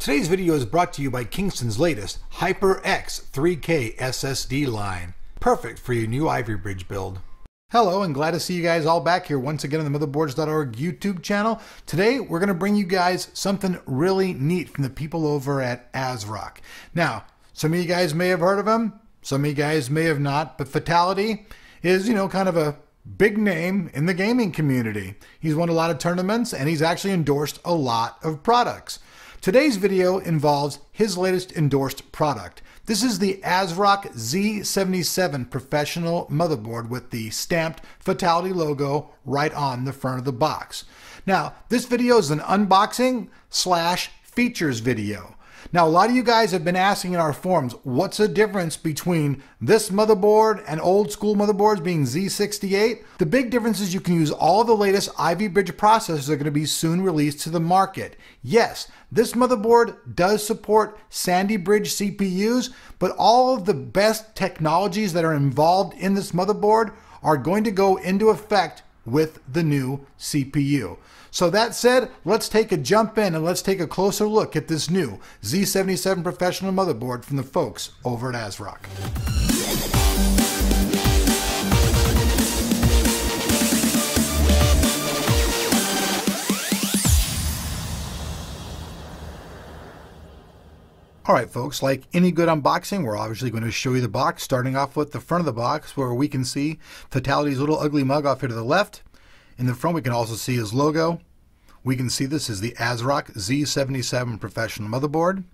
Today's video is brought to you by Kingston's latest HyperX 3K SSD line. Perfect for your new Ivy Bridge build. Hello, and glad to see you guys all back here once again on the Motherboards.org YouTube channel. Today, we're going to bring you guys something really neat from the people over at ASRock. Now, some of you guys may have heard of him, some of you guys may have not, but Fatal1ty is, kind of a big name in the gaming community. He's won a lot of tournaments, and he's actually endorsed a lot of products. Today's video involves his latest endorsed product. This is the ASRock Z77 professional motherboard with the stamped Fatal1ty logo right on the front of the box. Now, this video is an unboxing / features video. Now, a lot of you guys have been asking in our forums, what's the difference between this motherboard and old school motherboards being Z68? The big difference is you can use all the latest Ivy Bridge processors that are going to be soon released to the market. Yes, this motherboard does support Sandy Bridge CPUs, but all of the best technologies that are involved in this motherboard are going to go into effect with the new CPU. So that said, let's take a jump in and let's take a closer look at this new Z77 professional motherboard from the folks over at ASRock. Alright folks, like any good unboxing, we're obviously going to show you the box, starting off with the front of the box where we can see Fatal1ty's little ugly mug off here to the left. In the front we can also see his logo. We can see this is the ASRock Z77 professional motherboard.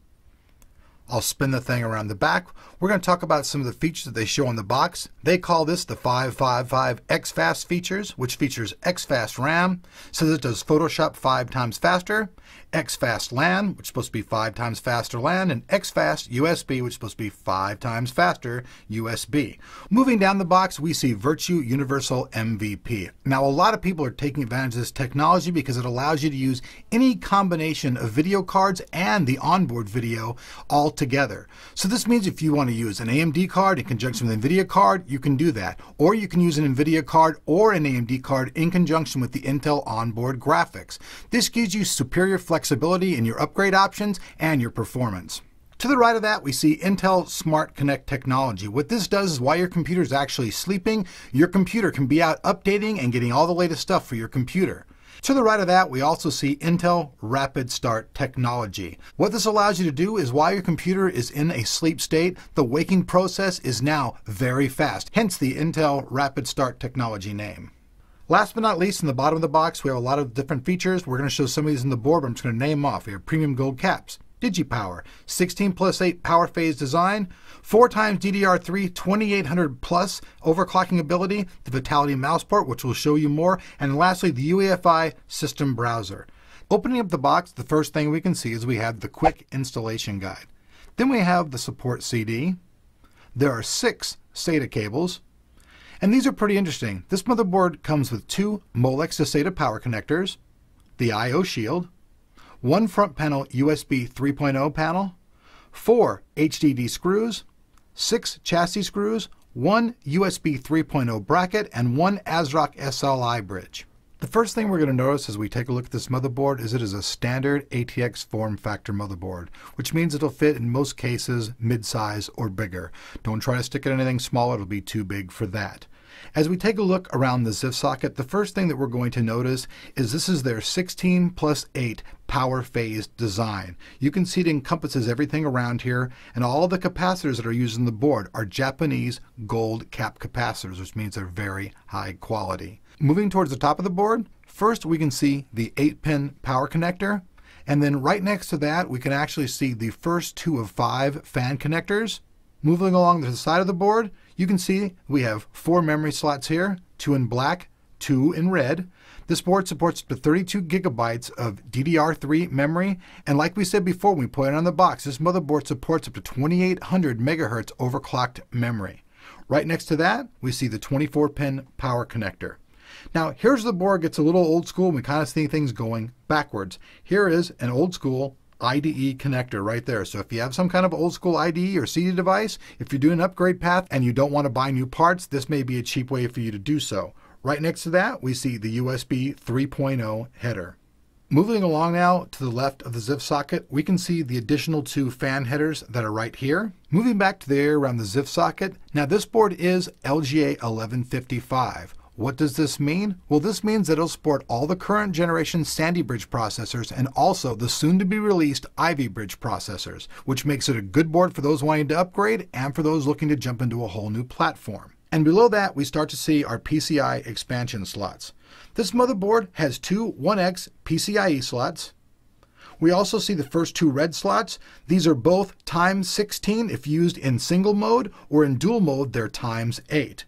I'll spin the thing around the back. We're going to talk about some of the features that they show on the box. They call this the 555 XFast features, which features XFast RAM, says it does Photoshop 5 times faster, XFast LAN, which is supposed to be 5 times faster LAN, and XFast USB, which is supposed to be 5 times faster USB. Moving down the box, we see Virtue Universal MVP. Now, a lot of people are taking advantage of this technology because it allows you to use any combination of video cards and the onboard video all together. So this means if you want to use an AMD card in conjunction with an NVIDIA card, you can do that. Or you can use an NVIDIA card or an AMD card in conjunction with the Intel onboard graphics. This gives you superior flexibility in your upgrade options and your performance. To the right of that, we see Intel Smart Connect technology. What this does is while your computer is actually sleeping, your computer can be out updating and getting all the latest stuff for your computer. To the right of that, we also see Intel Rapid Start technology. What this allows you to do is while your computer is in a sleep state, the waking process is now very fast, hence the Intel Rapid Start technology name. Last but not least, in the bottom of the box, we have a lot of different features. We're going to show some of these in the board, but I'm just going to name them off. We have premium gold caps, DigiPower, 16+8 power phase design, 4x DDR3 2800 plus overclocking ability, the Fatal1ty mouse port, which we'll show you more, and lastly the UEFI system browser. Opening up the box, the first thing we can see is we have the quick installation guide. Then we have the support CD. There are 6 SATA cables, and these are pretty interesting. This motherboard comes with 2 Molex to SATA power connectors, the I/O shield, 1 front panel USB 3.0 panel, 4 HDD screws, 6 chassis screws, 1 USB 3.0 bracket, and 1 ASRock SLI bridge. The first thing we're going to notice as we take a look at this motherboard is it is a standard ATX form factor motherboard, which means it'll fit in most cases mid-size or bigger. Don't try to stick it in anything small, it'll be too big for that. As we take a look around the ZIF socket, the first thing that we're going to notice is this is their 16+8 power phase design. You can see it encompasses everything around here, and all of the capacitors that are used in the board are Japanese gold cap capacitors, which means they're very high quality. Moving towards the top of the board, first we can see the 8-pin power connector, and then right next to that we can actually see the first 2 of 5 fan connectors. Moving along the side of the board, you can see we have 4 memory slots here, 2 in black, 2 in red. This board supports up to 32 gigabytes of DDR3 memory, and like we said before when we put it on the box, this motherboard supports up to 2800 megahertz overclocked memory. Right next to that, we see the 24-pin power connector. Now, here's the board gets a little old school, and we kind of see things going backwards. Here is an old school IDE connector right there. So if you have some kind of old school IDE or CD device, if you're doing an upgrade path and you don't want to buy new parts, this may be a cheap way for you to do so. Right next to that, we see the USB 3.0 header. Moving along now to the left of the ZIF socket, we can see the additional 2 fan headers that are right here. Moving back to the area around the ZIF socket, now this board is LGA 1155. What does this mean? Well, this means that it'll support all the current generation Sandy Bridge processors and also the soon-to-be-released Ivy Bridge processors, which makes it a good board for those wanting to upgrade and for those looking to jump into a whole new platform. And below that, we start to see our PCI expansion slots. This motherboard has 2 1X PCIe slots. We also see the first 2 red slots. These are both ×16 if used in single mode, or in dual mode, they're ×8.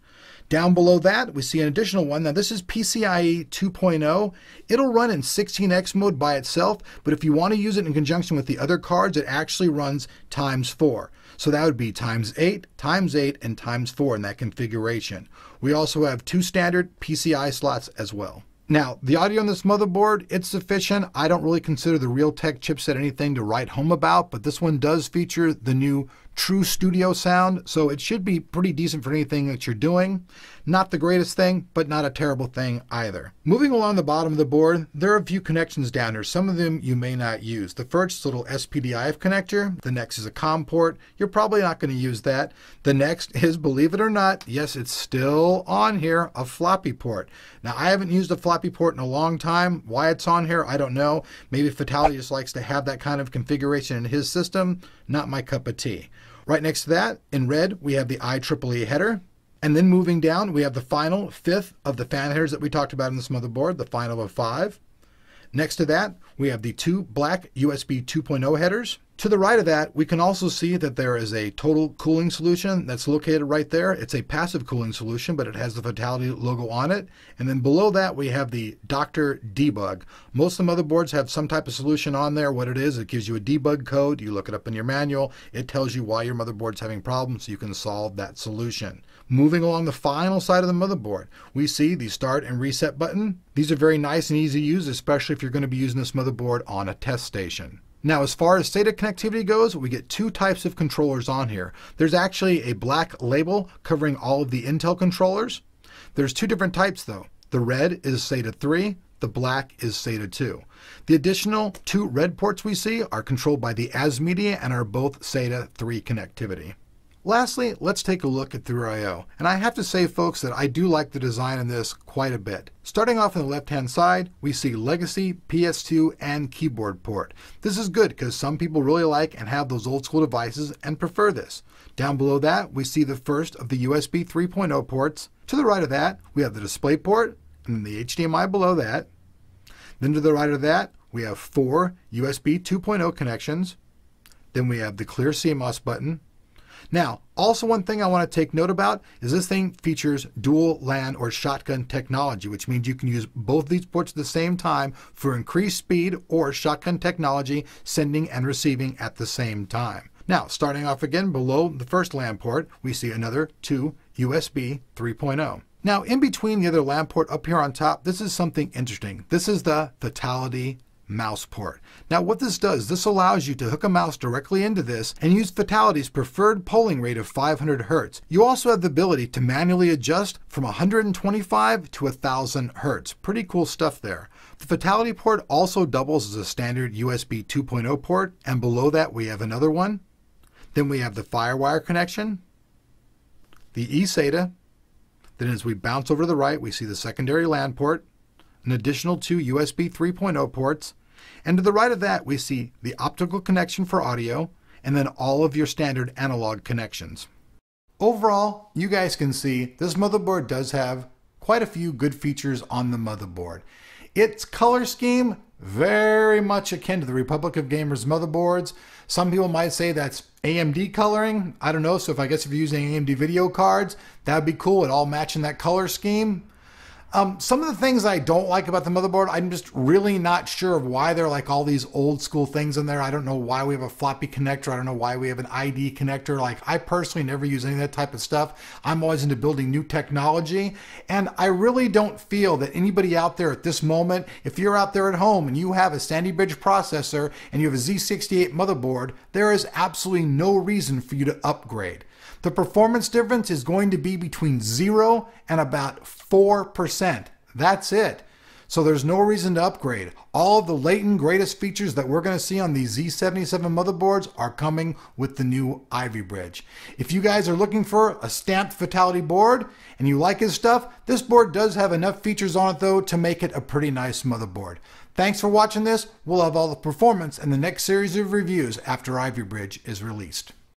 Down below that, we see an additional one. Now this is PCIe 2.0. It'll run in 16X mode by itself, but if you want to use it in conjunction with the other cards, it actually runs ×4. So that would be ×8, ×8, and ×4 in that configuration. We also have 2 standard PCI slots as well. Now, the audio on this motherboard, it's sufficient. I don't really consider the Realtek chipset anything to write home about, but this one does feature the new True Studio sound, so it should be pretty decent for anything that you're doing. Not the greatest thing, but not a terrible thing either. Moving along the bottom of the board, there are a few connections down here. Some of them you may not use. The first is a little SPDIF connector. The next is a COM port. You're probably not going to use that. The next is, believe it or not, yes, it's still on here, a floppy port. Now, I haven't used a floppy port in a long time. Why it's on here, I don't know. Maybe Fatal1ty just likes to have that kind of configuration in his system. Not my cup of tea. Right next to that, in red, we have the IEEE header. And then moving down, we have the final 5th of the fan headers that we talked about in this motherboard, the final of 5. Next to that, we have the 2 black USB 2.0 headers. To the right of that, we can also see that there is a total cooling solution that's located right there. It's a passive cooling solution, but it has the Fatal1ty logo on it. And then below that, we have the Dr. Debug. Most of the motherboards have some type of solution on there. What it is, it gives you a debug code. You look it up in your manual. It tells you why your motherboard's having problems, so you can solve that solution. Moving along the final side of the motherboard, we see the start and reset button. These are very nice and easy to use, especially if you're going to be using this motherboard on a test station. Now, as far as SATA connectivity goes, we get 2 types of controllers on here. There's actually a black label covering all of the Intel controllers. There's 2 different types though. The red is SATA 3, the black is SATA 2. The additional 2 red ports we see are controlled by the ASMedia and are both SATA 3 connectivity. Lastly, let's take a look at Through I/O. And I have to say, folks, that I do like the design in this quite a bit. Starting off on the left-hand side, we see Legacy, PS2, and keyboard port. This is good because some people really like and have those old school devices and prefer this. Down below that, we see the first of the USB 3.0 ports. To the right of that, we have the display port, and then the HDMI below that. Then to the right of that, we have 4 USB 2.0 connections. Then we have the clear CMOS button. Now, also one thing I want to take note about is this thing features dual LAN or shotgun technology, which means you can use both these ports at the same time for increased speed, or shotgun technology, sending and receiving at the same time. Now, starting off again below the first LAN port, we see another 2 USB 3.0. Now, in between the other LAN port up here on top, this is something interesting. This is the Fatal1ty mouse port. Now what this does, this allows you to hook a mouse directly into this and use Fatal1ty's preferred polling rate of 500 Hz. You also have the ability to manually adjust from 125 to 1000 Hz. Pretty cool stuff there. The Fatal1ty port also doubles as a standard USB 2.0 port, and below that we have another one. Then we have the FireWire connection, the eSATA. Then as we bounce over to the right, we see the secondary LAN port, an additional 2 USB 3.0 ports, and to the right of that we see the optical connection for audio, and then all of your standard analog connections. Overall, you guys can see this motherboard does have quite a few good features on the motherboard. Its color scheme, very much akin to the Republic of Gamers motherboards. Some people might say that's AMD coloring. I don't know, so I guess if you're using AMD video cards, that would be cool, it all matching that color scheme. Some of the things I don't like about the motherboard, I'm just really not sure of why there are like all these old school things in there. I don't know why we have a floppy connector. I don't know why we have an ID connector. Like, I personally never use any of that type of stuff. I'm always into building new technology. And I really don't feel that anybody out there at this moment, if you're out there at home and you have a Sandy Bridge processor and you have a Z78 motherboard, there is absolutely no reason for you to upgrade. The performance difference is going to be between 0 and about 4%. That's it. So there's no reason to upgrade. All of the latent greatest features that we're going to see on these Z77 motherboards are coming with the new Ivy Bridge. If you guys are looking for a stamped Fatal1ty board and you like his stuff, this board does have enough features on it though to make it a pretty nice motherboard. Thanks for watching this. We'll have all the performance in the next series of reviews after Ivy Bridge is released.